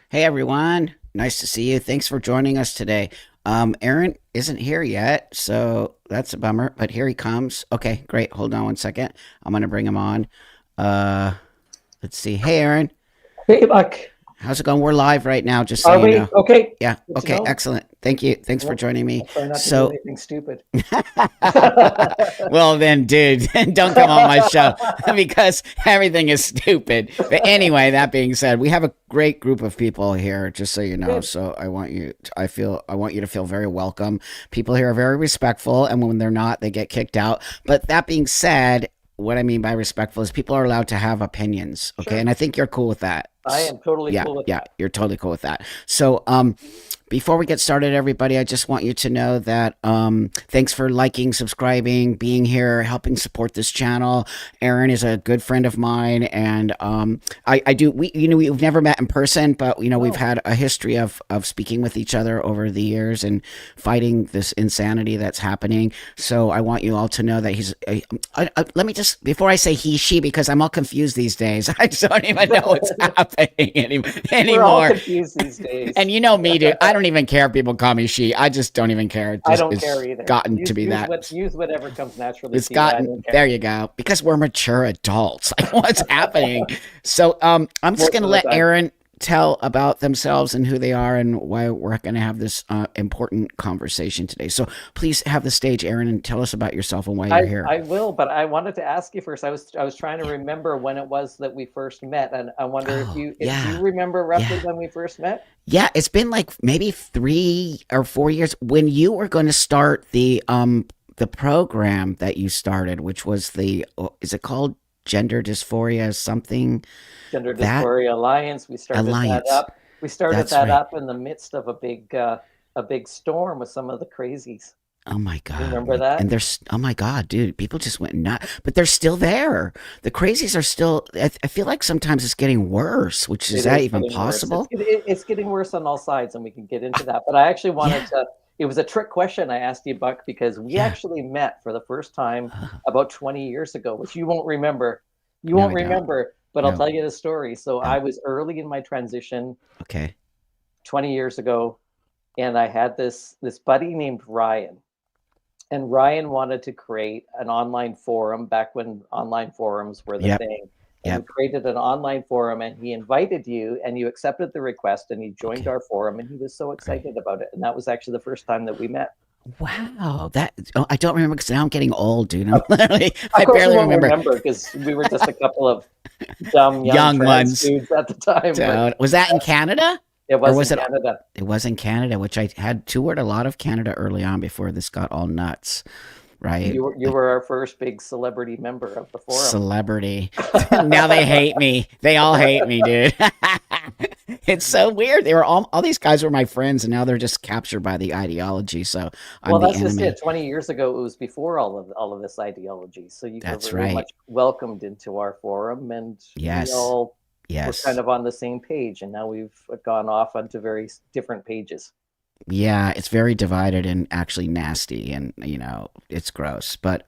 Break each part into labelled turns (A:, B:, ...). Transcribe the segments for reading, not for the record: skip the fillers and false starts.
A: Hey everyone, nice to see you. Thanks for joining us today. Aaron isn't here yet, so that's a bummer, but here he comes. Okay, great. Hold on one second. I'm gonna bring him on. Uh, let's see. Hey Aaron,
B: Hey, Buck.
A: how's it going? We're live right now, just so
B: Are
A: you
B: we?
A: know.
B: Okay.
A: Yeah,
B: Good to
A: okay,
B: know.
A: excellent. Thank you. Thanks for
B: Well,
A: joining me.
B: I'll try not to do
A: So,
B: anything stupid.
A: well then, dude, don't come on my show because everything is stupid. But anyway, that being said, we have a great group of people here, just so you know.
B: Good.
A: So I want you to feel very welcome. People here are very respectful, and when they're not, they get kicked out. But that being said, what I mean by respectful is people are allowed to have opinions, okay?
B: Sure.
A: And I think you're cool with that.
B: I am totally
A: Yeah,
B: cool with
A: yeah,
B: that.
A: you're totally cool with that. So, before we get started, everybody, I just want you to know that thanks for liking, subscribing, being here, helping support this channel. Aaron is a good friend of mine, and I do. We've never met in person, but we've
B: No.
A: had a history of speaking with each other over the years and fighting this insanity that's happening. So I want you all to know that let me just before I say he, she, because I'm all confused these days. I just don't even know what's happening
B: We're all
A: anymore.
B: confused these days.
A: And you know me, dude. I don't even care if people call me she. I just don't even care.
B: I don't care
A: It's
B: either.
A: gotten to
B: Use
A: be
B: use
A: that.
B: what use whatever comes naturally
A: It's
B: to you. I
A: gotten
B: don't
A: there.
B: care.
A: You go. Because we're mature adults. Like what's happening? So I'm just
B: Most
A: gonna
B: of the
A: let
B: time.
A: Aaron tell about themselves and who they are and why we're gonna have this important conversation today. So please have the stage, Aaron, and tell us about yourself and why you're here.
B: I will, but I wanted to ask you first. I was trying to remember when it was that we first met, and I wonder if
A: Oh
B: you do you
A: yeah,
B: remember roughly
A: yeah.
B: when we first met?
A: Yeah, it's been like maybe 3 or 4 years when you were going to start the program that you started, which was is it called Gender Dysphoria something
B: Gender
A: that
B: Dysphoria Alliance. We started that
A: alliance?
B: up. We started
A: That's
B: that
A: right.
B: up in the midst of a big storm with some of the crazies.
A: Oh my
B: You
A: god!
B: remember that?
A: And there's oh my god, dude! People just went nuts, but they're still there. The crazies are still. I feel like sometimes it's getting worse. Which is
B: It
A: that
B: is
A: even
B: getting worse.
A: possible?
B: It's getting worse on all sides, and we can get into that. But I actually wanted
A: Yeah,
B: to. It was a trick question I asked you, Buck, because we
A: yeah.
B: actually met for the first time about 20 years ago, which you won't remember. You
A: No,
B: won't
A: I don't.
B: remember, but I'll
A: No,
B: tell you the story. So
A: no.
B: I was early in my transition
A: Okay,
B: 20 years ago, and I had this buddy named Ryan. And Ryan wanted to create an online forum back when online forums were the
A: yep,
B: thing. And he
A: yep.
B: created an online forum and he invited you and you accepted the request and he joined
A: Okay,
B: our forum and he was so
A: great.
B: excited about it. And that was actually the first time that we met.
A: Wow, that I don't remember because now I'm getting old, dude. I'm
B: Of,
A: literally
B: of
A: I
B: course, you
A: barely
B: won't
A: remember
B: remember because we were just a couple of dumb young
A: young
B: trans
A: ones.
B: dudes at the time, but
A: Dude, was that in Canada
B: it
A: or
B: was
A: was
B: in
A: it?
B: Canada.
A: It was in Canada, which I had toured a lot of Canada early on before this got all nuts, right?
B: You
A: Like
B: were our first big celebrity member of the forum.
A: celebrity. Now they hate me. They all hate me, dude. It's so weird. They were all these guys were my friends, and now they're just captured by the ideology. So I'm
B: Well,
A: the
B: that's just
A: enemy.
B: it. 20 years ago, it was before all of this ideology. So you were
A: That's
B: very
A: right.
B: much welcomed into our forum, and we
A: Yes.
B: all were kind
A: Yes.
B: of on the same page. And now we've gone off onto very different pages.
A: Yeah, it's very divided and actually nasty and it's gross. But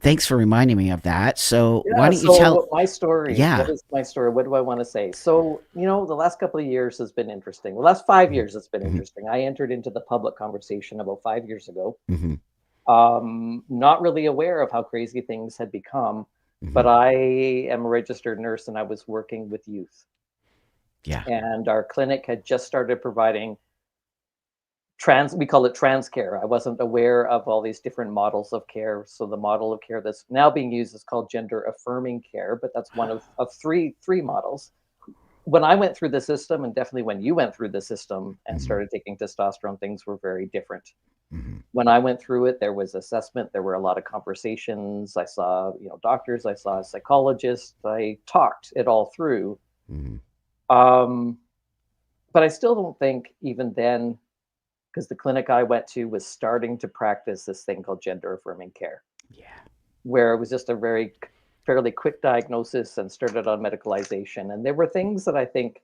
A: thanks for reminding me of that. So why
B: Yeah.
A: don't you tell
B: So my story, what
A: yeah.
B: is my story? What do I want to say? So, the last couple of years has been interesting. The last 5 years has been
A: Mhm,
B: interesting. I entered into the public conversation about 5 years ago.
A: mhm,
B: Not really aware of how crazy things had become, but
A: mhm.
B: I am a registered nurse and I was working with youth.
A: Yeah.
B: And our clinic had just started providing we call it trans care. I wasn't aware of all these different models of care. So the model of care that's now being used is called gender affirming care, but that's one of three models. When I went through the system, and definitely when you went through the system and
A: Mhm,
B: started taking testosterone, things were very different.
A: mhm.
B: When I went through it, there was assessment, there were a lot of conversations. I saw, doctors, I saw a psychologist, I talked it all through.
A: Mhm.
B: Um, but I still don't think even then, because the clinic I went to was starting to practice this thing called gender affirming care,
A: Yeah.
B: where it was just a very fairly quick diagnosis and started on medicalization. And there were things that I think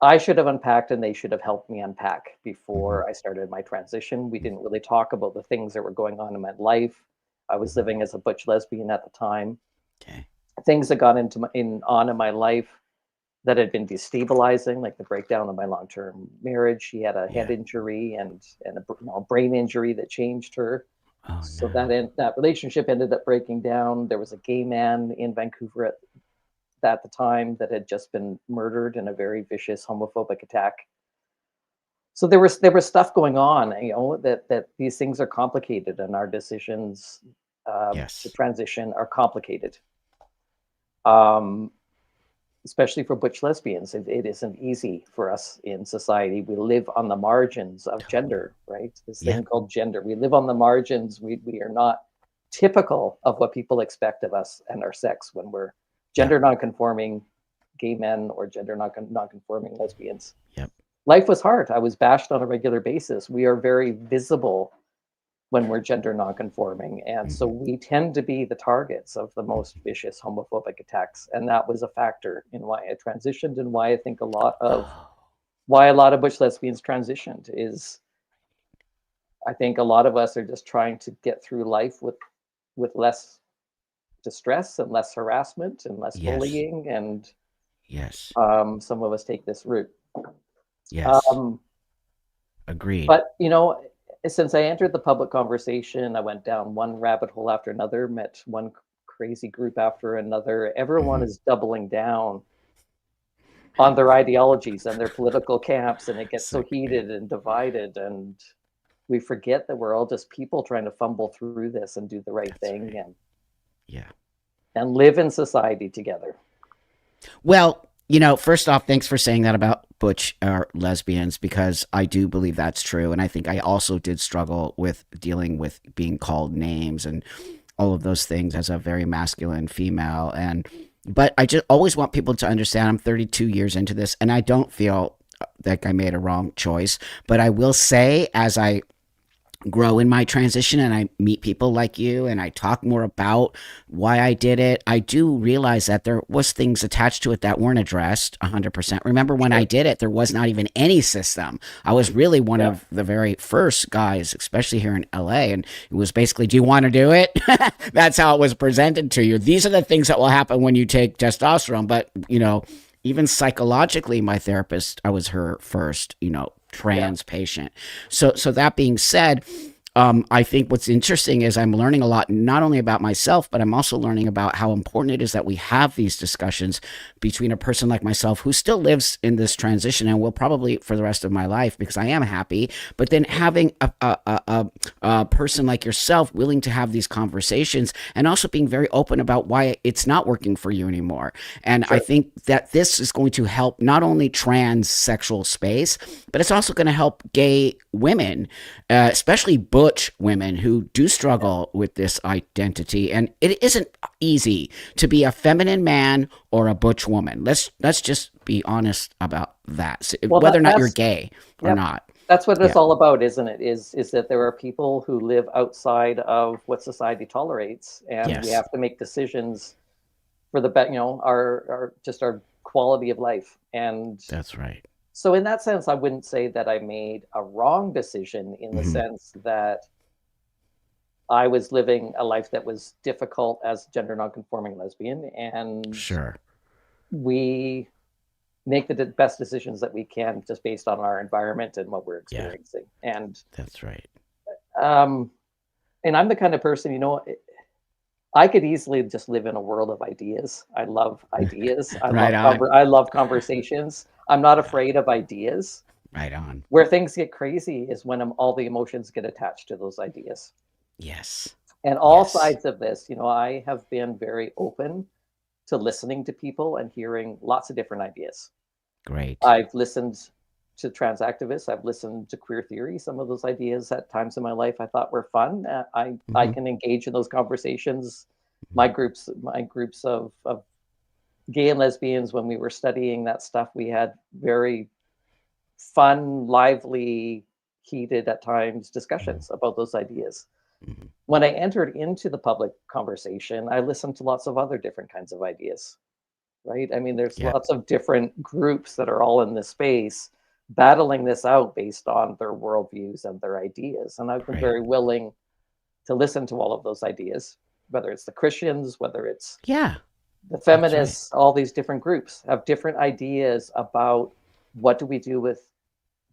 B: I should have unpacked and they should have helped me unpack
A: Mhm,
B: before I started my transition. We didn't really talk about the things that were going on in my life. I was
A: mhm.
B: living as a butch lesbian at the time.
A: Okay.
B: Things that got into on in my life that had been destabilizing, like the breakdown of my long-term marriage. She had a head
A: Yeah.
B: injury and a brain injury that changed her.
A: Oh
B: So
A: no.
B: that relationship ended up breaking down. There was a gay man in Vancouver at the time that had just been murdered in a very vicious homophobic attack. So there was stuff going on, that these things are complicated, and our decisions to
A: Yes.
B: transition are complicated. Um, Especially for butch lesbians, it isn't easy for us in society. We live on the margins of
A: Totally.
B: gender, right? This thing
A: Yep.
B: called gender. We live on the margins. We are not typical of what people expect of us and our sex when we're
A: Yep.
B: gender nonconforming gay men or gender nonconforming lesbians.
A: Yep.
B: Life was hard. I was bashed on a regular basis. We are very visible when we're gender nonconforming. And so
A: Hmm.
B: we tend to be the targets of the most vicious homophobic attacks. And that was a factor in why I transitioned and why I think
A: Oh.
B: why a lot of butch lesbians transitioned is I think a lot of us are just trying to get through life with less distress and less harassment and less
A: Yes.
B: bullying. And
A: Yes.
B: some of us take this route.
A: Yes.
B: Um,
A: Agreed.
B: But, since I entered the public conversation, I went down one rabbit hole after another, met one crazy group after another. Everyone
A: Hmm.
B: is doubling down on their ideologies and their political camps, and it gets
A: So
B: so
A: great.
B: heated and divided. And we forget that we're all just people trying to fumble through this and do the right
A: That's
B: thing
A: right. Yeah.
B: and live in society together.
A: Well, first off, thanks for saying that about butch or lesbians because I do believe that's true. And I think I also did struggle with dealing with being called names and all of those things as a very masculine female. But I just always want people to understand I'm 32 years into this and I don't feel like I made a wrong choice. But I will say, as I grow in my transition and I meet people like you and I talk more about why I did it, I do realize that there was things attached to it that weren't addressed 100%. Remember when I
B: Sure.
A: did it, there was not even any system. I was really one
B: Yeah.
A: of the very first guys, especially here in LA, and it was basically, do you want to do it? That's how it was presented to you. These are the things that will happen when you take testosterone, but even psychologically, my therapist, I was her first,
B: Yeah.
A: trans patient. So that being said, I think what's interesting is I'm learning a lot, not only about myself, but I'm also learning about how important it is that we have these discussions between a person like myself who still lives in this transition and will probably for the rest of my life because I am happy. But then having a person like yourself willing to have these conversations and also being very open about why it's not working for you anymore. And I
B: Sure.
A: think that this is going to help not only trans sexual space, but it's also going to help gay women, especially butch women who do
B: Yeah.
A: struggle with this identity. And it isn't easy to be a feminine man or a butch woman. Let's just be honest about that. So
B: Well,
A: whether or not you're
B: that's
A: gay or
B: Yep.
A: not.
B: That's what it's
A: Yeah.
B: all about, isn't it? Is that there are people who live outside of what society tolerates, and we
A: Yes.
B: have to make decisions for the our just our quality of life. And
A: That's right.
B: so in that sense, I wouldn't say that I made a wrong decision in the
A: Hmm.
B: sense that I was living a life that was difficult as gender nonconforming lesbian, and
A: Sure.
B: we make the best decisions that we can just based on our environment and what we're
A: Yeah.
B: experiencing. And
A: That's right.
B: um, I'm the kind of person, I could easily just live in a world of ideas. I love ideas.
A: Right on.
B: I love conversations. I'm not
A: Yeah.
B: afraid of ideas.
A: Right on.
B: Where things get crazy is when all the emotions get attached to those ideas.
A: Yes.
B: And all
A: Yes.
B: sides of this, I have been very open to listening to people and hearing lots of different ideas.
A: Great.
B: I've listened to trans activists. I've listened to queer theory. Some of those ideas at times in my life I thought were fun. I
A: Hmm.
B: can engage in those conversations.
A: Hmm.
B: My groups of gay and lesbians, when we were studying that stuff, we had very fun, lively, heated at times
A: Hmm.
B: discussions about those ideas.
A: Hmm.
B: When I entered into the public conversation, I listened to lots of other different kinds of ideas, right? I mean, there's
A: Yep.
B: lots of different groups that are all in this space battling this out based on their worldviews and their ideas. And I've been
A: Right.
B: very willing to listen to all of those ideas, whether it's the Christians, whether it's
A: Yeah.
B: The
A: That's right.
B: feminists, all these different groups have different ideas about what do we do with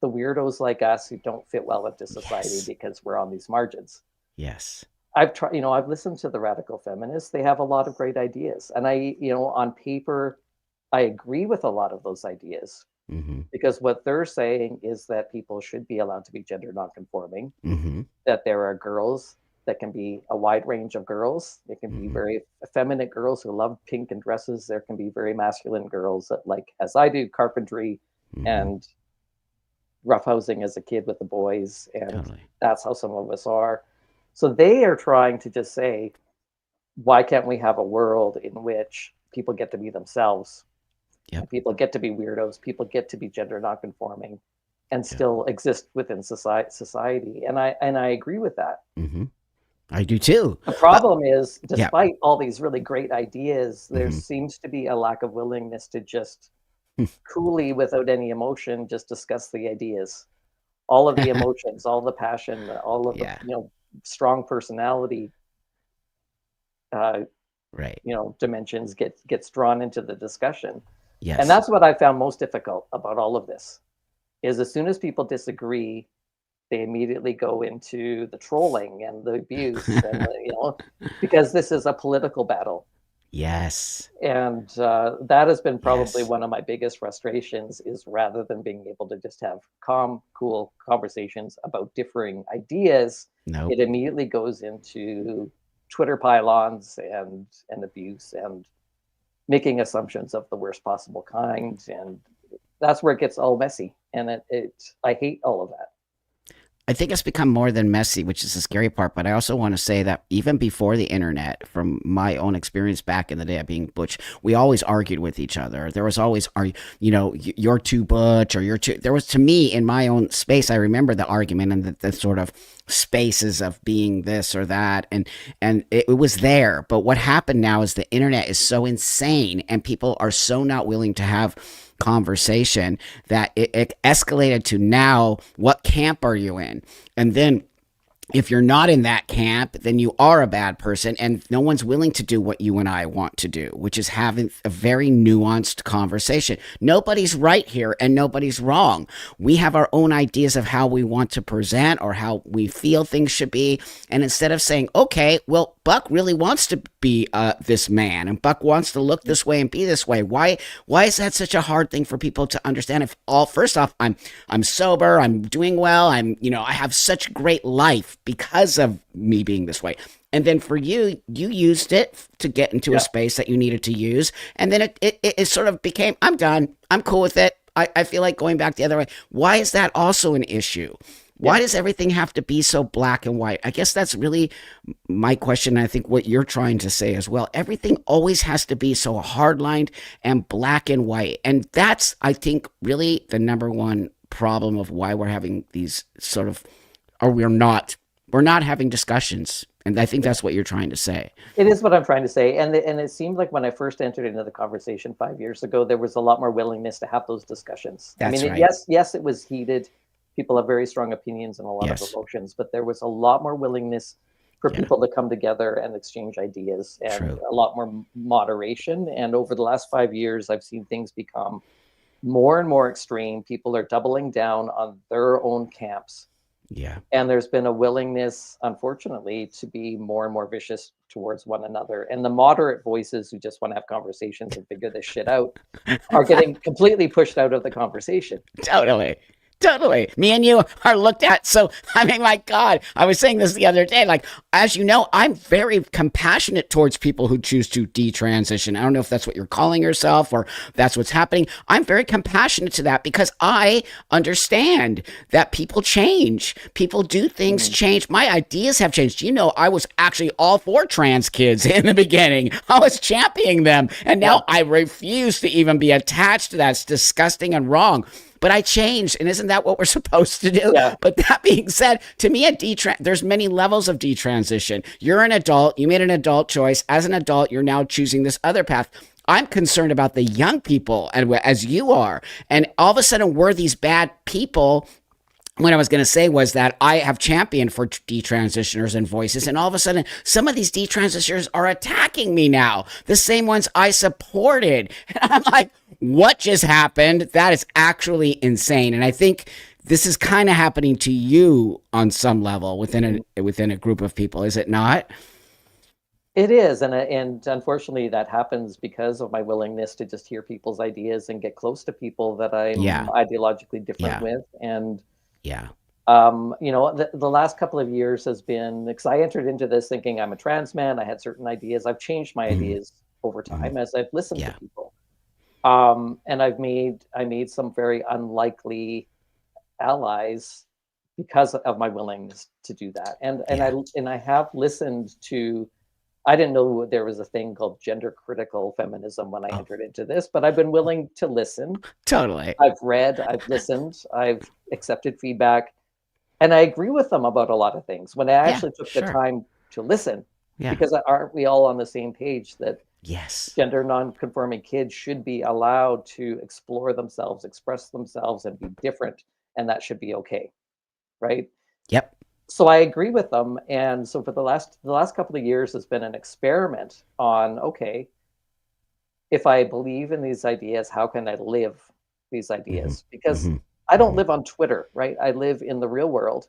B: the weirdos like us who don't fit well into society
A: Yes.
B: because we're on these margins.
A: Yes.
B: I've tried, I've listened to the radical feminists. They have a lot of great ideas. And on paper, I agree with a lot of those ideas
A: Mm-hmm.
B: because what they're saying is that people should be allowed to be gender nonconforming,
A: Mm-hmm.
B: that there are girls that can be a wide range of girls. It can be
A: Mm-hmm.
B: very effeminate girls who love pink and dresses. There can be very masculine girls that like, as I do, carpentry
A: Mm-hmm.
B: and roughhousing as a kid with the boys. And
A: Totally.
B: that's how some of us are. So they are trying to just say, why can't we have a world in which people get to be themselves
A: Yep.
B: and people get to be weirdos, people get to be gender nonconforming and
A: Yep.
B: still exist within society. And I agree with that.
A: Mm-hmm. I do too.
B: The
A: But
B: problem is,
A: yeah.
B: despite all these really great ideas, there
A: Mm-hmm.
B: seems to be a lack of willingness to just coolly, without any emotion, just discuss the ideas. All of the emotions, all the passion, all of the
A: Yeah.
B: strong personality, uh,
A: Right.
B: dimensions gets drawn into the discussion, and
A: Yes.
B: that's what I found most difficult about all of this. Is as soon as people disagree, they immediately go into the trolling and the abuse, and because this is a political battle.
A: Yes.
B: And that has been probably
A: Yes.
B: one of my biggest frustrations is rather than being able to just have calm, cool conversations about differing ideas,
A: Nope.
B: it immediately goes into Twitter pylons and abuse and making assumptions of the worst possible kind. And that's where it gets all messy. And I hate all of that.
A: I think it's become more than messy, which is the scary part. But I also want to say that even before the internet, from my own experience back in the day of being butch, we always argued with each other. There was always, you're too butch or you're too. There was, to me, in my own space, I remember the argument and the sort of spaces of being this or that, and it was there. But what happened now is the internet is so insane, and people are so not willing to have conversation that it escalated to now, what camp are you in? And then if you're not in that camp, then you are a bad person, and no one's willing to do what you and I want to do, which is having a very nuanced conversation. Nobody's right here and nobody's wrong. We have our own ideas of how we want to present or how we feel things should be. And instead of saying, okay, well, Buck really wants to be this man, and Buck wants to look this way and be this way. Why is that such a hard thing for people to understand? If all first off, I'm sober, I'm doing well, I have such great life because of me being this way. And then for you, you used it to get into a
B: Yeah.
A: space that you needed to use. And then it sort of became, I'm done. I'm cool with it. I feel like going back the other way. Why is that also an issue? Why
B: Yeah.
A: does everything have to be so black and white? I guess that's really my question. And I think what you're trying to say as well. Everything always has to be so hardlined and black and white. And that's, I think, really the number one problem of why we're having these sort of, or we're not having discussions. And I think that's what you're trying to say.
B: It is what I'm trying to say. And it seemed like when I first entered into the conversation 5 years ago, there was a lot more willingness to have those discussions. I
A: That's
B: mean,
A: right.
B: yes, it was heated. People have very strong opinions and a lot of
A: Yes.
B: emotions, but there was a lot more willingness for
A: Yeah.
B: people to come together and exchange ideas and
A: True.
B: a lot more moderation. And over the last 5 years, I've seen things become more and more extreme. People are doubling down on their own camps.
A: Yeah.
B: And there's been a willingness, unfortunately, to be more and more vicious towards one another. And the moderate voices who just want to have conversations and figure this shit out are getting completely pushed out of the conversation.
A: Totally. Totally. Me and you are looked at. So, I mean, my God, I was saying this the other day. Like, as you know, I'm very compassionate towards people who choose to detransition. I don't know if that's what you're calling yourself or that's what's happening. I'm very compassionate to that because I understand that people change. People do things change. My ideas have changed. You know, I was actually all for trans kids in the beginning. I was championing them. And now I refuse to even be attached to that. It's disgusting and wrong. But I changed, and isn't that what we're supposed to do?
B: Yeah.
A: But that being said, to me, there's many levels of detransition. You're an adult. You made an adult choice. As an adult, you're now choosing this other path. I'm concerned about the young people, and as you are. And all of a sudden, we're these bad people what I was going to say was that I have championed for detransitioners and voices, and all of a sudden, some of these detransitioners are attacking me now. The same ones I supported. And I'm like, what just happened? That is actually insane. And I think this is kind of happening to you on some level within a group of people, is it not?
B: It is, and unfortunately, that happens because of my willingness to just hear people's ideas and get close to people that I'm
A: Yeah,
B: ideologically different
A: yeah,
B: with. And
A: yeah.
B: the last couple of years has been because I entered into this thinking I'm a trans man. I had certain ideas. I've changed my
A: Mm,
B: ideas over
A: mm,
B: time as I've listened to
A: yeah,
B: people. And I made some very unlikely allies because of my willingness to do that.
A: yeah.
B: And I have listened to. I didn't know there was a thing called gender critical feminism when I
A: Oh,
B: entered into this, but I've been willing to listen.
A: totally.
B: I've read, I've listened, I've accepted feedback, and I agree with them about a lot of things. When I
A: Yeah,
B: actually took the
A: sure.
B: time to listen,
A: Yeah.
B: because aren't we all on the same page that
A: Yes.
B: gender non-conforming kids should be allowed to explore themselves, express themselves, and be different, and that should be okay, right?
A: Yep.
B: So I agree with them, and so for the last couple of years has been an experiment on okay, if I believe in these ideas, how can I live these
A: Hmm.
B: ideas? Because
A: Hmm.
B: I don't
A: Hmm.
B: live on Twitter, right? I live in the real world.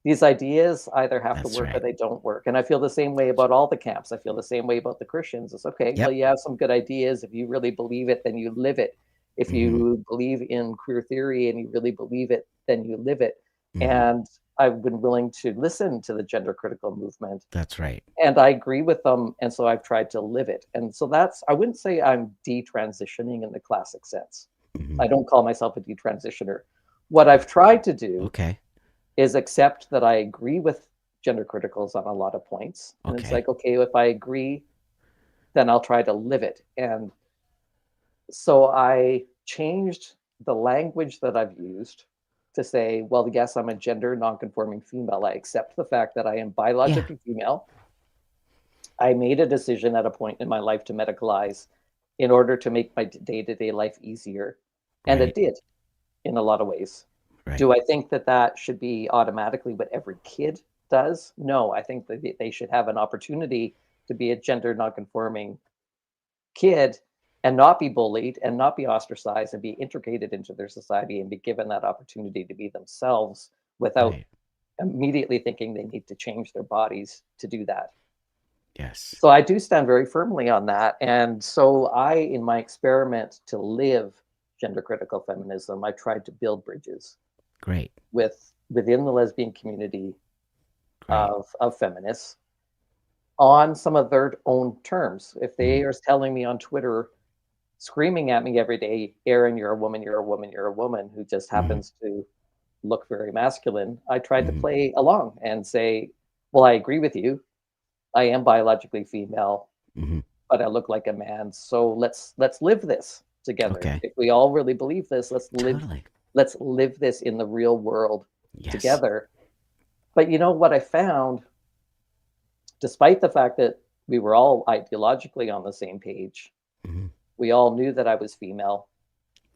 B: These ideas either have to
A: That's
B: work or
A: right.
B: they don't work. And I feel the same way about all the camps. I feel the same way about the Christians. It's okay. Well,
A: Yep.
B: you have some good ideas. If you really believe it, then you live it. If
A: Hmm.
B: you believe in queer theory and you really believe it, then you live it.
A: Hmm.
B: And I've been willing to listen to the gender critical movement
A: That's right.
B: and I agree with them, and so I've tried to live it. And so that's I wouldn't say I'm detransitioning in the classic sense.
A: Hmm.
B: I don't call myself a detransitioner. What I've tried to do
A: Okay.
B: is accept that I agree with gender criticals on a lot of points. And it's
A: Okay.
B: like, okay, if I agree, then I'll try to live it. And so I changed the language that I've used to say, well, yes, I'm a gender nonconforming female. I accept the fact that I am
A: Yeah.
B: biologically female. I made a decision at a point in my life to medicalize in order to make my day-to-day life easier, and it
A: Right.
B: did in a lot of ways.
A: Right.
B: Do I think that that should be automatically what every kid does? No, I think that they should have an opportunity to be a gender nonconforming kid and not be bullied and not be ostracized and be integrated into their society and be given that opportunity to be themselves without
A: Right.
B: immediately thinking they need to change their bodies to do that.
A: Yes.
B: So I do stand very firmly on that. And so in my experiment to live gender critical feminism, I tried to build bridges
A: Great.
B: within the lesbian community
A: Great.
B: of feminists on some of their own terms. If
A: Hmm.
B: they are telling me on Twitter, screaming at me every day, Aaron, you're a woman, you're a woman, you're a woman, who just
A: Hmm.
B: happens to look very masculine, I tried to
A: Hmm.
B: play along and say, well, I agree with you. I am biologically female.
A: Hmm.
B: But I look like a man. So let's live this together.
A: Okay.
B: If we all really believe this,
A: Totally.
B: let's live this in the real world
A: Yes.
B: together. But you know what I found, despite the fact that we were all ideologically on the same page,
A: Hmm.
B: we all knew that I was female.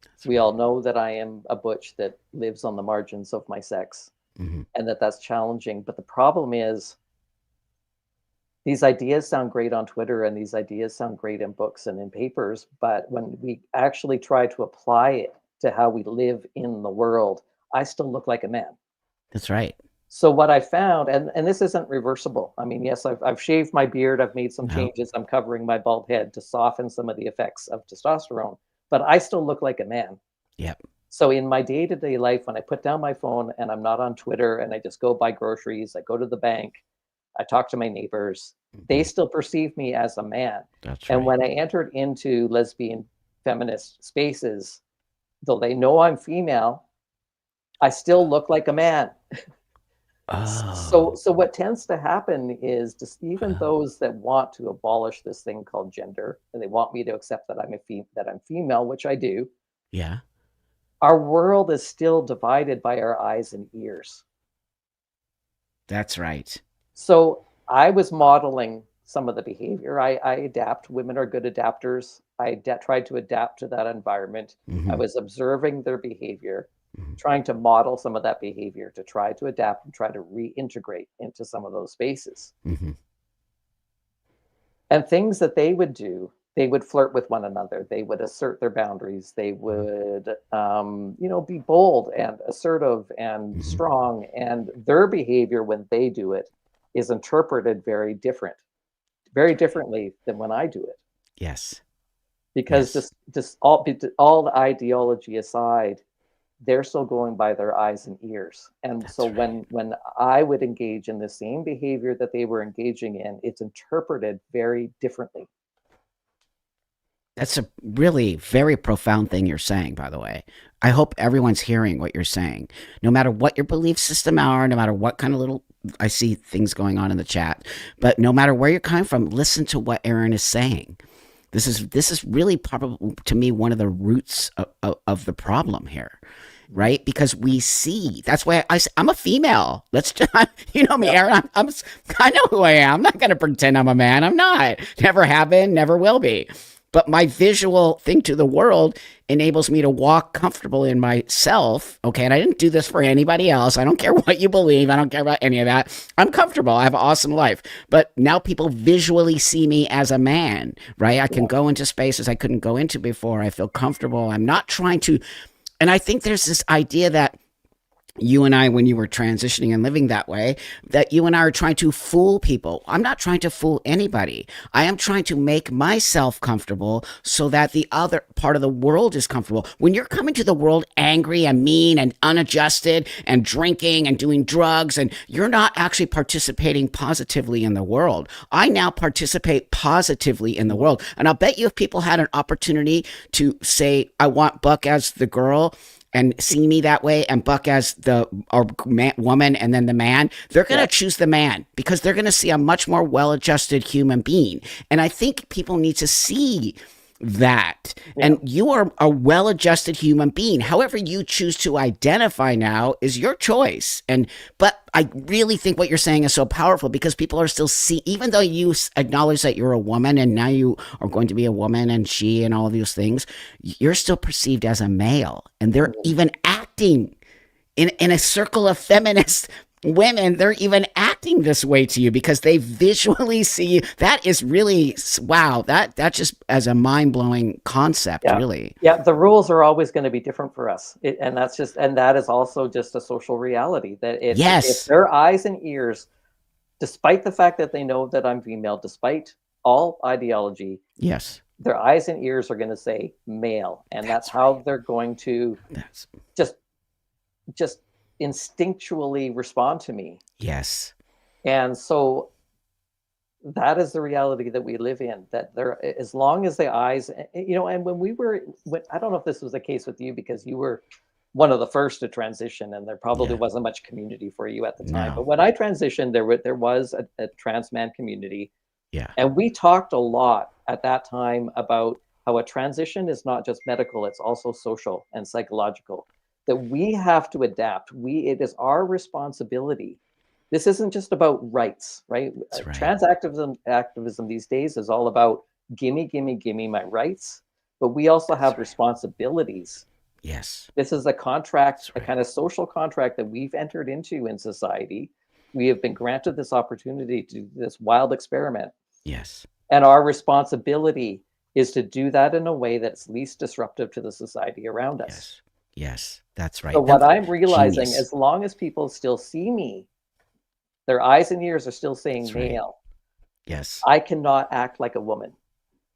A: That's
B: We
A: right.
B: all know that I am a butch that lives on the margins of my sex
A: Hmm.
B: and that that's challenging. But the problem is these ideas sound great on Twitter and these ideas sound great in books and in papers, but when we actually try to apply it to how we live in the world, I still look like a man.
A: That's right.
B: So what I found, and this isn't reversible. I mean, yes, I've shaved my beard, I've made some
A: No.
B: changes, I'm covering my bald head to soften some of the effects of testosterone, but I still look like a man.
A: Yep.
B: So in my day-to-day life, when I put down my phone and I'm not on Twitter and I just go buy groceries, I go to the bank, I talk to my neighbors. They
A: Hmm.
B: still perceive me as a man.
A: That's
B: And
A: right.
B: when I entered into lesbian feminist spaces, though they know I'm female, I still look like a man.
A: Oh.
B: So what tends to happen is just even
A: Oh.
B: those that want to abolish this thing called gender, and they want me to accept that that I'm female, which I do,
A: Yeah.
B: our world is still divided by our eyes and ears.
A: That's right.
B: So I was modeling some of the behavior. I adapt. Women are good adapters. I tried to adapt to that environment. I
A: Mm-hmm.
B: was observing their behavior,
A: Mm-hmm.
B: trying to model some of that behavior to try to adapt and try to reintegrate into some of those spaces.
A: Mm-hmm.
B: And things that they would do, they would flirt with one another. They would assert their boundaries. They would, be bold and assertive and
A: Mm-hmm.
B: strong. And their behavior when they do it is interpreted very differently than when I do it.
A: Yes.
B: Because
A: Yes.
B: just all the ideology aside, they're still going by their eyes and ears. And so
A: That's right.
B: when I would engage in the same behavior that they were engaging in, it's interpreted very differently.
A: That's a really very profound thing you're saying, by the way. I hope everyone's hearing what you're saying. No matter what your belief system are, no matter what kind of little, I see things going on in the chat, but no matter where you're coming from, listen to what Aaron is saying. This is really probably to me one of the roots of the problem here, right? Because we see that's why I'm a female. Let's just, you know me,
B: Yeah.
A: Aaron. I know who I am. I'm not going to pretend I'm a man. I'm not. Never have been. Never will be. But my visual thing to the world enables me to walk comfortable in myself. Okay. And I didn't do this for anybody else. I don't care what you believe. I don't care about any of that. I'm comfortable. I have an awesome life. But now people visually see me as a man, right? I can
B: Yeah.
A: go into spaces I couldn't go into before. I feel comfortable. I'm not trying to. And I think there's this idea that you and I, when you were transitioning and living that way, that you and I are trying to fool people. I'm not trying to fool anybody. I am trying to make myself comfortable so that the other part of the world is comfortable. When you're coming to the world angry and mean and unadjusted and drinking and doing drugs, and you're not actually participating positively in the world. I now participate positively in the world. And I'll bet you if people had an opportunity to say, I want Buck as the girl, and see me that way, and Buck as the woman, and then the man, they're going to
B: Yeah.
A: choose the man because they're going to see a much more well-adjusted human being. And I think people need to see that.
B: Yeah.
A: And you are a well-adjusted human being. However you choose to identify now is your choice. But I really think what you're saying is so powerful because people are still even though you acknowledge that you're a woman and now you are going to be a woman and she and all of these things, you're still perceived as a male. And they're
B: Mhm.
A: even acting in a circle of feminist women, they're even acting this way to you because they visually see you. That is really wow. That just as a mind-blowing concept,
B: Yeah.
A: really.
B: Yeah. The rules are always going to be different for us. And that is also just a social reality that if
A: Yes.
B: their eyes and ears, despite the fact that they know that I'm female, despite all ideology,
A: Yes.
B: their eyes and ears are going to say male. And that's
A: That's right.
B: how they're going to
A: That's
B: just just instinctually respond to me.
A: yes.
B: And so that is the reality that we live in, that there, as long as the eyes, and when I don't know if this was the case with you because you were one of the first to transition and there probably
A: Yeah.
B: wasn't much community for you at the time.
A: No.
B: But when I transitioned, there was a trans man community.
A: Yeah.
B: And we talked a lot at that time about how a transition is not just medical, it's also social and psychological. That we have to adapt. It is our responsibility. This isn't just about rights, right?
A: That's right.
B: Trans activism these days is all about gimme, gimme, gimme my rights, but we also
A: That's
B: have
A: right.
B: responsibilities.
A: Yes.
B: This is a contract,
A: That's
B: a
A: right.
B: kind of social contract that we've entered into in society. We have been granted this opportunity to do this wild experiment.
A: Yes.
B: And our responsibility is to do that in a way that's least disruptive to the society around us.
A: Yes. Yes. That's right.
B: So what I'm realizing,
A: Genius.
B: as long as people still see me, their eyes and ears are still saying
A: That's right.
B: male,
A: Yes.
B: I cannot act like a woman.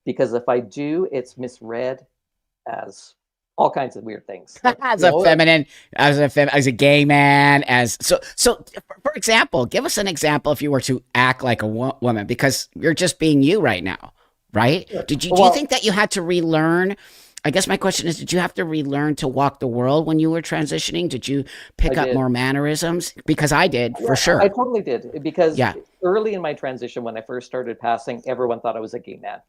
B: Because if I do, it's misread as all kinds of weird things.
A: As a feminine, as a gay man, for example, give us an example if you were to act like a woman, because you're just being you right now, right?
B: Sure.
A: Do you
B: Well,
A: think that you had to relearn? I guess my question is, did you have to relearn to walk the world when you were transitioning? Did you
B: I
A: pick up
B: did.
A: more mannerisms? Because I did, for
B: Yeah, I
A: sure.
B: totally did. Because
A: Yeah.
B: early in my transition, when I first started passing, everyone thought I was a gay man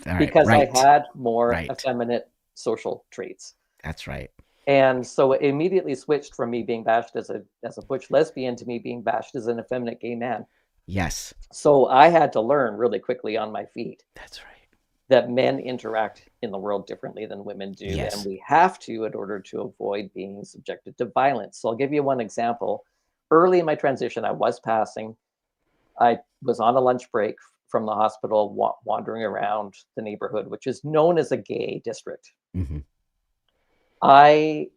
A: All right.
B: because I
A: Right.
B: had more
A: Right.
B: effeminate social traits.
A: That's right.
B: And so it immediately switched from me being bashed as a butch lesbian to me being bashed as an effeminate gay man.
A: Yes.
B: So I had to learn really quickly on my feet.
A: That's right.
B: that men interact in the world differently than women do, and
A: Yes.
B: we have to in order to avoid being subjected to violence. So I'll give you one example. Early in my transition, I was passing. I was on a lunch break from the hospital, wandering around the neighborhood, which is known as a gay district.
A: Hmm.
B: I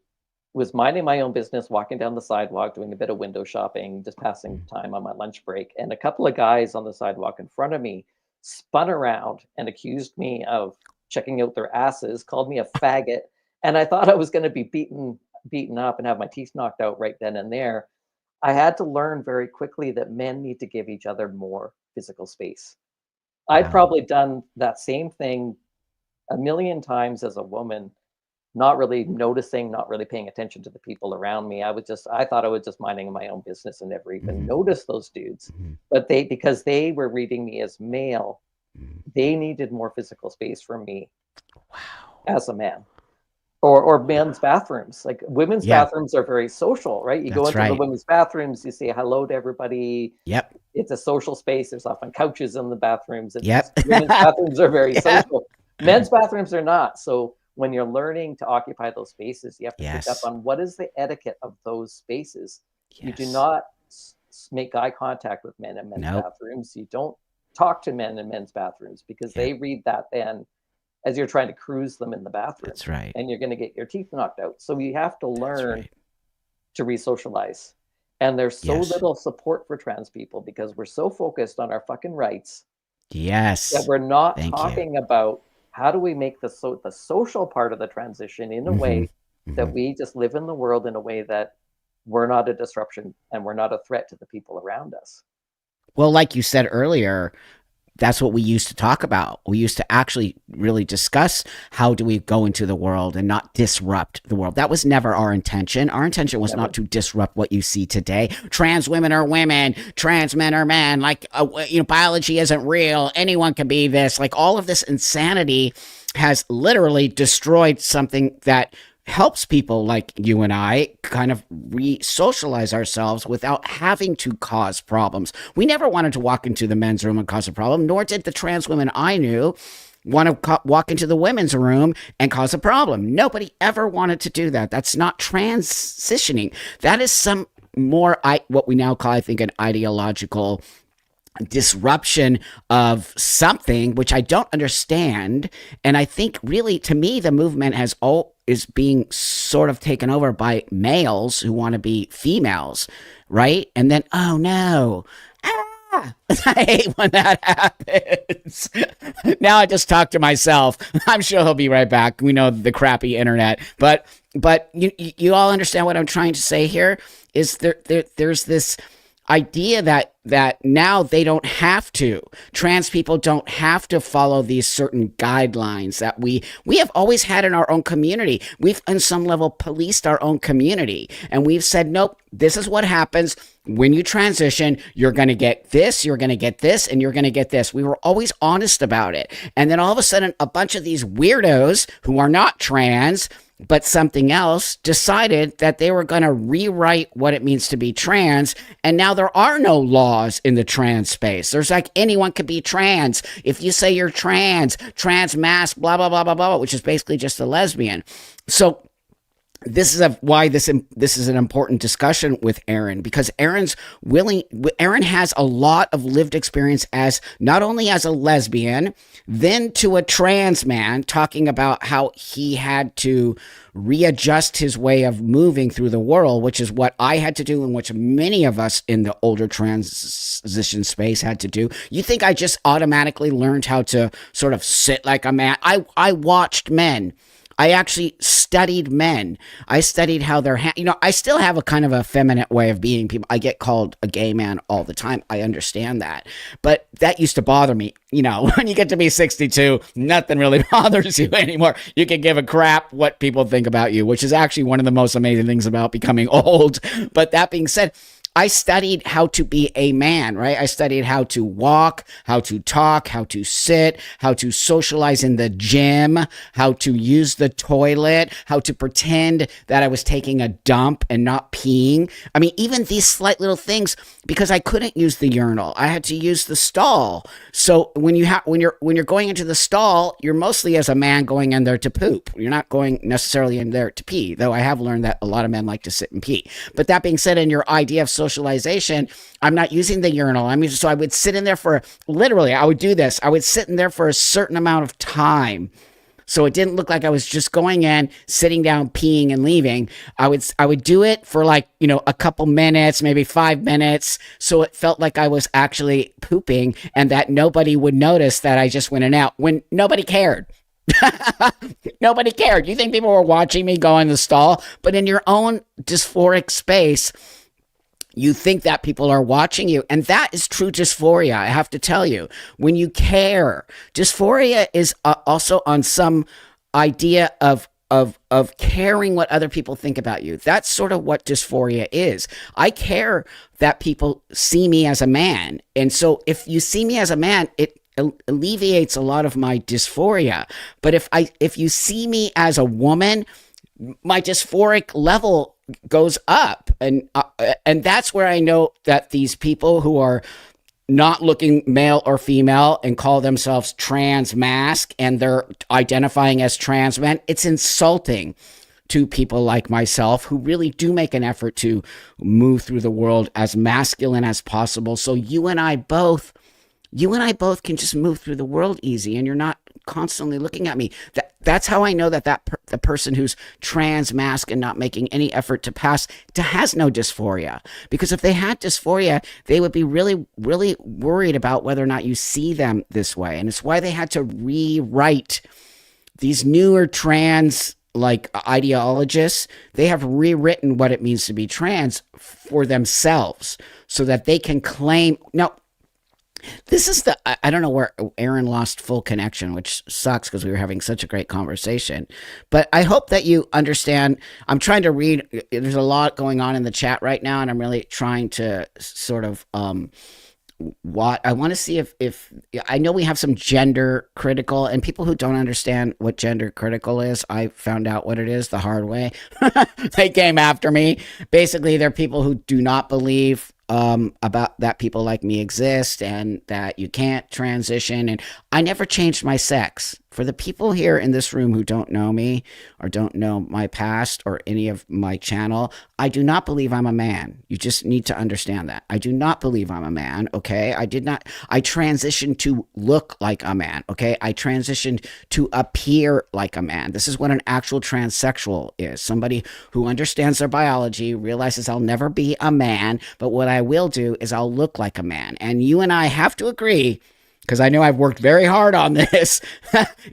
B: was minding my own business, walking down the sidewalk, doing a bit of window shopping, just passing time on my lunch break. And a couple of guys on the sidewalk in front of me spun around and accused me of checking out their asses, called me a faggot. And I thought I was going to be beaten up and have my teeth knocked out right then and there. I had to learn very quickly that men need to give each other more physical space. I'd
A: Wow.
B: probably done that same thing a million times as a woman, not really noticing, not really paying attention to the people around me. I thought I was just minding my own business and never even
A: Hmm.
B: noticed those dudes.
A: Hmm.
B: But because they were reading me as male,
A: Hmm.
B: they needed more physical space from me
A: Wow.
B: as a man. Or men's bathrooms. Like women's
A: Yeah,
B: bathrooms are very social, right? You go
A: that's
B: into the
A: right.
B: women's bathrooms, you say hello to everybody.
A: Yep.
B: It's a social space. There's often couches in the bathrooms.
A: Yep.
B: Women's bathrooms are very
A: Yeah.
B: social. Men's bathrooms are not. So when you're learning to occupy those spaces, you have to pick up
A: Yes.
B: on what is the etiquette of those spaces. You do
A: Yes.
B: not make eye contact with men in men's
A: Nope.
B: bathrooms. You don't talk to men in men's bathrooms because
A: Yep.
B: they read that then as you're trying to cruise them in the bathroom,
A: That's right.
B: and you're going to get your teeth knocked out. So you have to
A: That's
B: learn
A: right.
B: to re-socialize. And there's so
A: Yes.
B: little support for trans people because we're so focused on our fucking rights that
A: Yes.
B: we're not
A: Thank you.
B: talking about how do we make the social part of the transition in a
A: Hmm.
B: way
A: Hmm.
B: that we just live in the world in a way that we're not a disruption and we're not a threat to the people around us.
A: Well, like you said earlier, that's what we used to talk about. We used to actually really discuss how do we go into the world and not disrupt the world. That was never our intention. Our intention was
B: Never.
A: not to disrupt what you see today. Trans women are women, trans men are men. Like, biology isn't real. Anyone can be this. Like, all of this insanity has literally destroyed something that helps people like you and I kind of re-socialize ourselves without having to cause problems. We never wanted to walk into the men's room and cause a problem, nor did the trans women I knew want to walk into the women's room and cause a problem. Nobody ever wanted to do that. That's not transitioning. That is some more what we now call, I think, an ideological disruption of something which I don't understand. And I think really, to me, the movement is being sort of taken over by males who want to be females, right? And then, oh no. Ah, I hate when that happens. Now I just talk to myself. I'm sure he'll be right back. We know the crappy internet, but you all understand what I'm trying to say here. Is there's this idea that now they don't have to. Trans people don't have to follow these certain guidelines that we have always had in our own community. We've on some level policed our own community, and we've said, nope, this is what happens when you transition. You're going to get this, you're going to get this, and you're going to get this. We were always honest about it. And then all of a sudden, a bunch of these weirdos who are not trans but something else decided that they were going to rewrite what it means to be trans. And now there are no laws in the trans space. There's like anyone could be trans. If you say you're trans mask, blah, blah, blah, blah, blah, which is basically just a lesbian. So this is why this is an important discussion with Aaron, because Aaron has a lot of lived experience as not only as a lesbian, then to a trans man, talking about how he had to readjust his way of moving through the world, which is what I had to do and which many of us in the older transition space had to do. You think I just automatically learned how to sort of sit like a man? I watched men. I actually studied men. I studied how they're, I still have a kind of a feminine way of being. People, I get called a gay man all the time. I understand that. But that used to bother me. When you get to be 62, nothing really bothers you anymore. You can give a crap what people think about you, which is actually one of the most amazing things about becoming old. But that being said, I studied how to be a man, right? I studied how to walk, how to talk, how to sit, how to socialize in the gym, how to use the toilet, how to pretend that I was taking a dump and not peeing. I mean, even these slight little things, because I couldn't use the urinal, I had to use the stall. So when you're going into the stall, you're mostly as a man going in there to poop. You're not going necessarily in there to pee, though I have learned that a lot of men like to sit and pee. But that being said, in your idea of socialization, I'm not using the urinal. So I would sit in there for literally, I would do this. I would sit in there for a certain amount of time. So it didn't look like I was just going in, sitting down, peeing, and leaving. I would do it for like, a couple minutes, maybe 5 minutes. So it felt like I was actually pooping and that nobody would notice that I just went in and out when nobody cared. Nobody cared. You think people were watching me go in the stall? But in your own dysphoric space, you think that people are watching you. And that is true dysphoria, I have to tell you. When you care, dysphoria is also on some idea of caring what other people think about you. That's sort of what dysphoria is. I care that people see me as a man. And so if you see me as a man, it alleviates a lot of my dysphoria. But if you see me as a woman, my dysphoric level goes up, and that's where I know that these people who are not looking male or female and call themselves trans mask and they're identifying as trans men, it's insulting to people like myself who really do make an effort to move through the world as masculine as possible. So you and I both can just move through the world easy, and you're not constantly looking at me. That's how I know that the person who's trans mask and not making any effort to pass has no dysphoria. Because if they had dysphoria, they would be really, really worried about whether or not you see them this way. And it's why they had to rewrite these newer trans like ideologists. They have rewritten what it means to be trans for themselves so that they can claim. Now, this is I don't know where Aaron lost full connection, which sucks because we were having such a great conversation. But I hope that you understand. I'm trying to read. There's a lot going on in the chat right now, and I'm really trying to sort of what I want to see if I know we have some gender critical, and people who don't understand what gender critical is, I found out what it is the hard way. They came after me. Basically, they're people who do not believe about that people like me exist and that you can't transition. And I never changed my sex. For the people here in this room who don't know me or don't know my past or any of my channel, I do not believe I'm a man. You just need to understand that. I do not believe I'm a man, okay? I transitioned to look like a man, okay? I transitioned to appear like a man. This is what an actual transsexual is. Somebody who understands their biology, realizes I'll never be a man, but what I will do is I'll look like a man. And you and I have to agree, because I know I've worked very hard on this.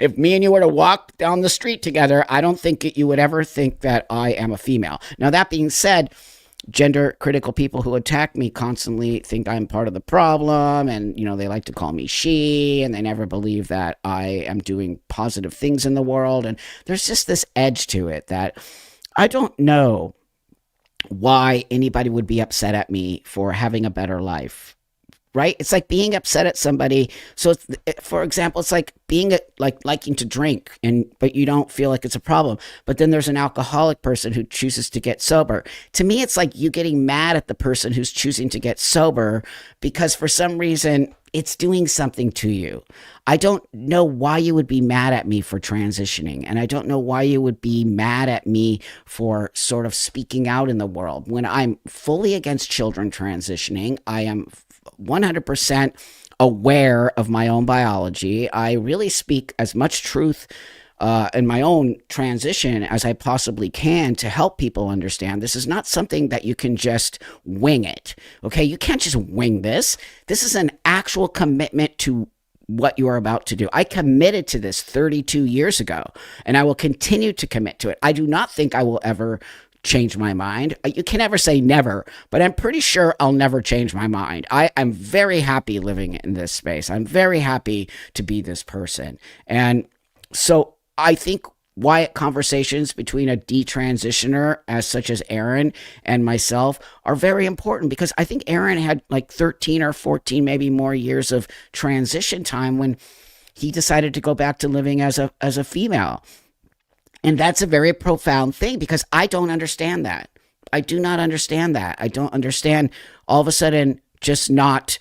A: If me and you were to walk down the street together, I don't think you would ever think that I am a female. Now, that being said, gender critical people who attack me constantly think I'm part of the problem, and they like to call me she, and they never believe that I am doing positive things in the world. And there's just this edge to it that I don't know why anybody would be upset at me for having a better life. Right? It's like being upset at somebody. So, for example, it's like being liking to drink, but you don't feel like it's a problem. But then there's an alcoholic person who chooses to get sober. To me, it's like you getting mad at the person who's choosing to get sober because for some reason it's doing something to you. I don't know why you would be mad at me for transitioning, and I don't know why you would be mad at me for sort of speaking out in the world. When I'm fully against children transitioning, I am 100% aware of my own biology. I really speak as much truth in my own transition as I possibly can to help people understand this is not something that you can just wing it. Okay, you can't just wing this. This is an actual commitment to what you are about to do. I committed to this 32 years ago, and I will continue to commit to it. I do not think I will ever change my mind. You can never say never, but I'm pretty sure I'll never change my mind. I'm very happy living in this space. I'm very happy to be this person. And so I think why conversations between a detransitioner as such as Aaron and myself are very important, because I think Aaron had like 13 or 14, maybe more years of transition time when he decided to go back to living as a female. And that's a very profound thing, because I don't understand that. I do not understand that. I don't understand all of a sudden just not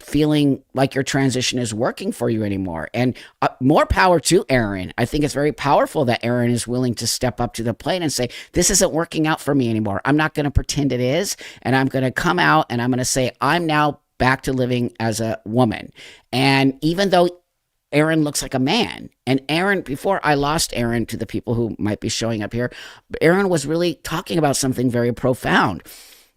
A: feeling like your transition is working for you anymore. And more power to Aaron. I think it's very powerful that Aaron is willing to step up to the plate and say, this isn't working out for me anymore. I'm not going to pretend it is. And I'm going to come out and I'm going to say, I'm now back to living as a woman. And even though Aaron looks like a man, and Aaron, before I lost Aaron to the people who might be showing up here, Aaron was really talking about something very profound.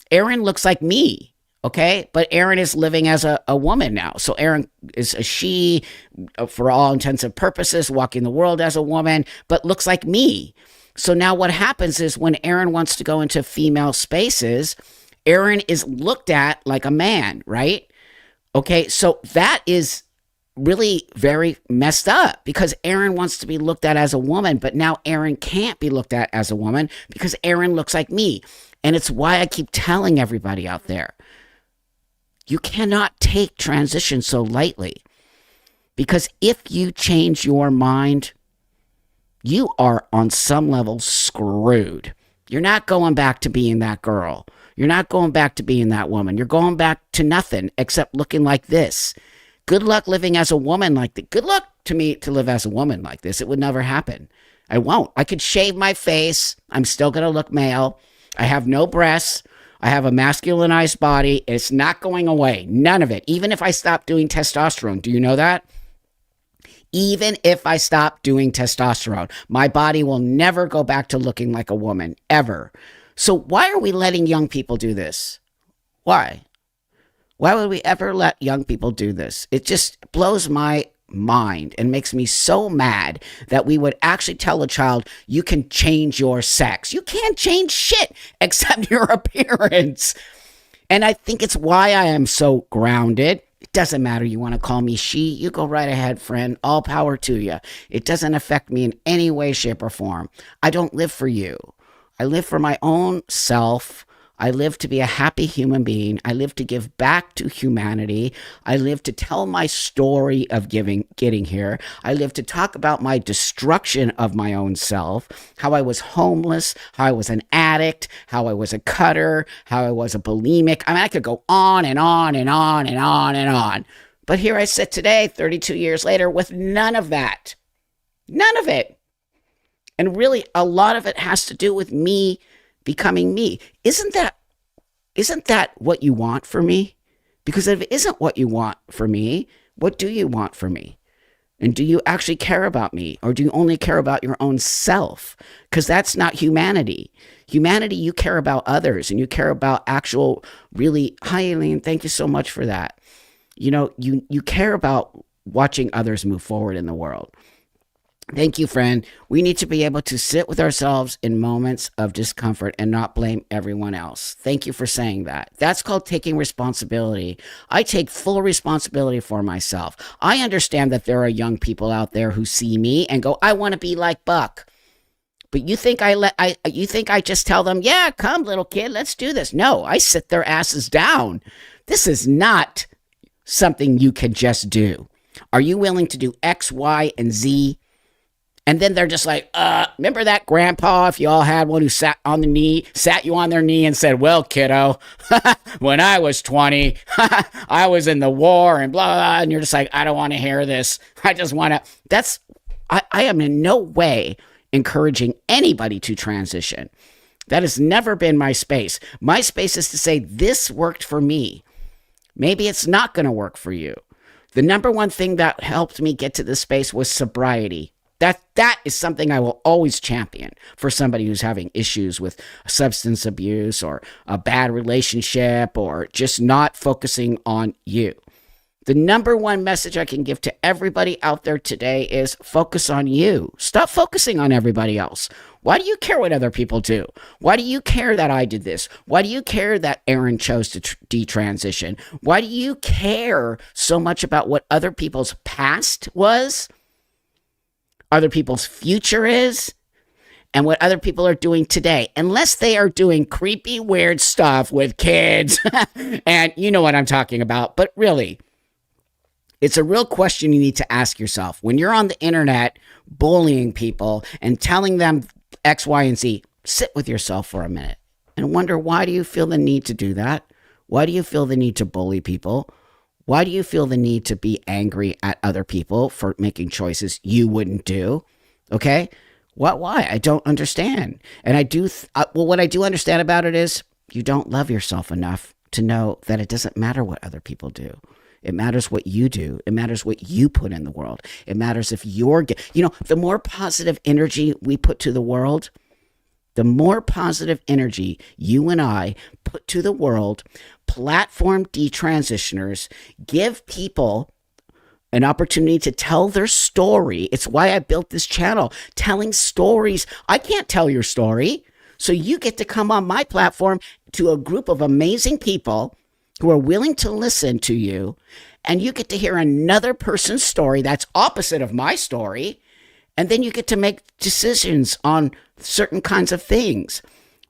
A: Aaron looks like me. Okay, but Aaron is living as a woman now. So Aaron is a she, for all intents and purposes, walking the world as a woman, but looks like me. So now what happens is when Aaron wants to go into female spaces, Aaron is looked at like a man, right? Okay, so that is really very messed up, because Aaron wants to be looked at as a woman, but now Aaron can't be looked at as a woman because Aaron looks like me. And it's why I keep telling everybody out there, you cannot take transition so lightly, because if you change your mind, you are on some level screwed. You're not going back to being that girl. You're not going back to being that woman. You're going back to nothing except looking like this. Good luck living as a woman like that. Good luck to me to live as a woman like this. It would never happen. I won't. I could shave my face. I'm still going to look male. I have no breasts. I have a masculinized body. It's not going away. None of it. Even if I stop doing testosterone. Do you know that? Even if I stop doing testosterone, my body will never go back to looking like a woman, ever. So why are we letting young people do this? Why? Why would we ever let young people do this? It just blows my mind and makes me so mad that we would actually tell a child, you can change your sex. You can't change shit except your appearance. And I think it's why I am so grounded. It doesn't matter. You want to call me she, you go right ahead, friend. All power to you. It doesn't affect me in any way, shape, or form. I don't live for you. I live for my own self. I live to be a happy human being. I live to give back to humanity. I live to tell my story of getting here. I live to talk about my destruction of my own self, how I was homeless, how I was an addict, how I was a cutter, how I was a bulimic. I mean, I could go on and on and on and on and on. But here I sit today, 32 years later, with none of that. None of it. And really, a lot of it has to do with me becoming me. Isn't that what you want for me? Because if it isn't what you want for me, what do you want for me? And do you actually care about me? Or do you only care about your own self? Because that's not humanity. Humanity, you care about others, and you care about actual, really, hi Aileen, thank you so much for that. You know, you care about watching others move forward in the world. Thank you, friend. We need to be able to sit with ourselves in moments of discomfort and not blame everyone else. Thank you for saying that. That's called taking responsibility. I take full responsibility for myself. I understand that there are young people out there who see me and go, I want to be like Buck. But you think I just tell them, yeah, come little kid, let's do this. No, I sit their asses down. This is not something you can just do. Are you willing to do X, Y, and Z? And then they're just like, remember that grandpa, if you all had one who sat you on their knee and said, well, kiddo, when I was 20, I was in the war and blah, blah, and you're just like, I don't want to hear this. I just want to, I am in no way encouraging anybody to transition. That has never been my space. My space is to say, this worked for me. Maybe it's not going to work for you. The number one thing that helped me get to this space was sobriety. That is something I will always champion for somebody who's having issues with substance abuse or a bad relationship or just not focusing on you. The number one message I can give to everybody out there today is focus on you. Stop focusing on everybody else. Why do you care what other people do? Why do you care that I did this? Why do you care that Aaron chose to detransition? Why do you care so much about what other people's past was? other people's future is and what other people are doing today, unless they are doing creepy, weird stuff with kids. And you know what I'm talking about. But really, it's a real question you need to ask yourself. When you're on the internet bullying people and telling them X, Y, and Z, sit with yourself for a minute and wonder, why do you feel the need to do that? Why do you feel the need to bully people? Why do you feel the need to be angry at other people for making choices you wouldn't do? Okay? Why? I don't understand. And what I do understand about it is you don't love yourself enough to know that it doesn't matter what other people do. It matters what you do. It matters what you put in the world. It matters if the more positive energy we put to the world, the more positive energy you and I put to the world, platform detransitioners, give people an opportunity to tell their story. It's why I built this channel, telling stories. I can't tell your story. So you get to come on my platform to a group of amazing people who are willing to listen to you, and you get to hear another person's story that's opposite of my story, and then you get to make decisions on certain kinds of things.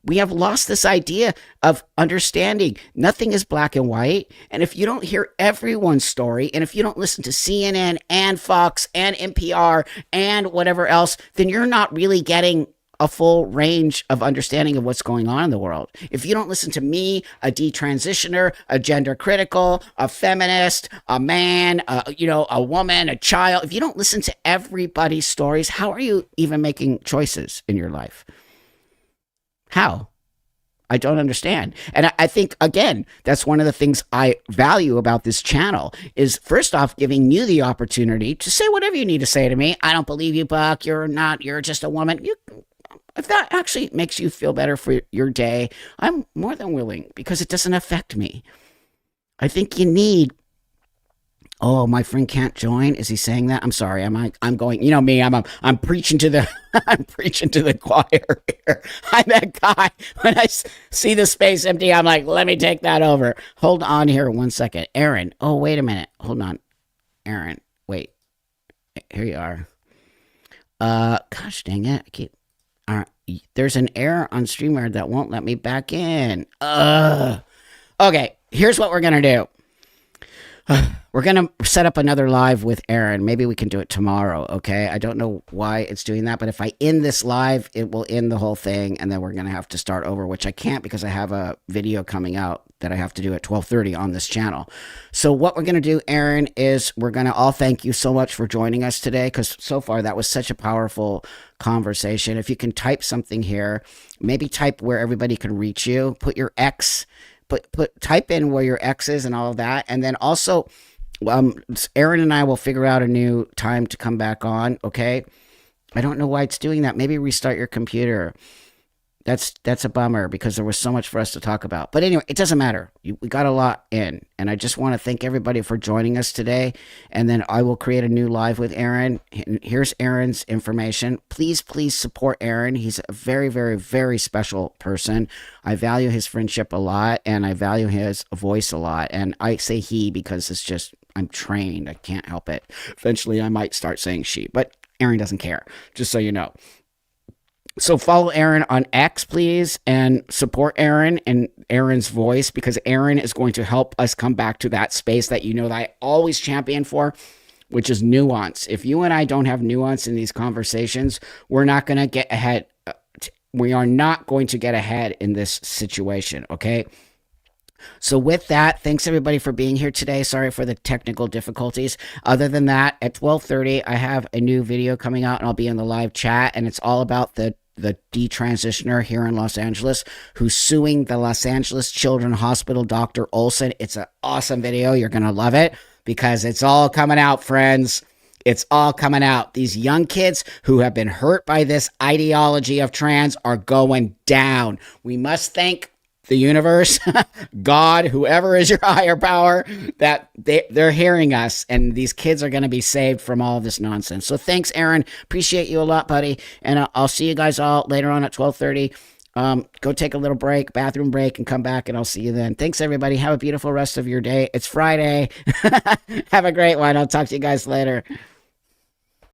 A: We have lost this idea of understanding. Nothing is black and white. And if you don't hear everyone's story, and if you don't listen to CNN and Fox and NPR and whatever else, then you're not really getting a full range of understanding of what's going on in the world. If you don't listen to me, a detransitioner, a gender critical, a feminist, a man, a woman, a child, if you don't listen to everybody's stories, how are you even making choices in your life? How? I don't understand. And I think, again, that's one of the things I value about this channel is, first off, giving you the opportunity to say whatever you need to say to me. I don't believe you, Buck. You're just a woman. If that actually makes you feel better for your day, I'm more than willing, because it doesn't affect me. I think you need. Oh, my friend can't join. Is he saying that? I'm sorry. I'm going. You know me. I'm preaching to the. I'm preaching to the choir here. I'm that guy. When I see the space empty, I'm like, let me take that over. Hold on here 1 second, Aaron. Oh, wait a minute. Hold on, Aaron. Wait. Here you are. Gosh dang it! I keep. There's an error on StreamYard that won't let me back in. Okay, here's what we're gonna do. We're going to set up another live with Aaron. Maybe we can do it tomorrow, okay? I don't know why it's doing that, but if I end this live, it will end the whole thing, and then we're going to have to start over, which I can't because I have a video coming out that I have to do at 12:30 on this channel. So what we're going to do, Aaron, is we're going to all thank you so much for joining us today, because so far that was such a powerful conversation. If you can type something here, maybe type where everybody can reach you, put your X, type in where your X is and all of that, and then also Aaron and I will figure out a new time to come back on, okay? I don't know why it's doing that. Maybe restart your computer. That's a bummer, because there was so much for us to talk about. But anyway, it doesn't matter. We got a lot in, and I just want to thank everybody for joining us today. And then I will create a new live with Aaron. Here's Aaron's information. Please support Aaron. He's a very, very, very special person. I value his friendship a lot, and I value his voice a lot. And I say he because it's just, I'm trained. I can't help it. Eventually, I might start saying she, but Aaron doesn't care, just so you know. So follow Aaron on X, please, and support Aaron and Aaron's voice, because Aaron is going to help us come back to that space that that I always champion for, which is nuance. If you and I don't have nuance in these conversations, we're not going to get ahead. We are not going to get ahead in this situation, okay? So with that, thanks everybody for being here today. Sorry for the technical difficulties. Other than that, at 12:30, I have a new video coming out, and I'll be in the live chat, and it's all about the detransitioner here in Los Angeles who's suing the Los Angeles Children's Hospital, Dr. Olson. It's an awesome video. You're going to love it, because it's all coming out, friends. It's all coming out. These young kids who have been hurt by this ideology of trans are going down. We must thank the universe, God, whoever is your higher power, that they're hearing us, and these kids are going to be saved from all of this nonsense. So thanks, Aaron. Appreciate you a lot, buddy. And I'll see you guys all later on at 12:30. Go take a little break, bathroom break, and come back, and I'll see you then. Thanks, everybody. Have a beautiful rest of your day. It's Friday. Have a great one. I'll talk to you guys later.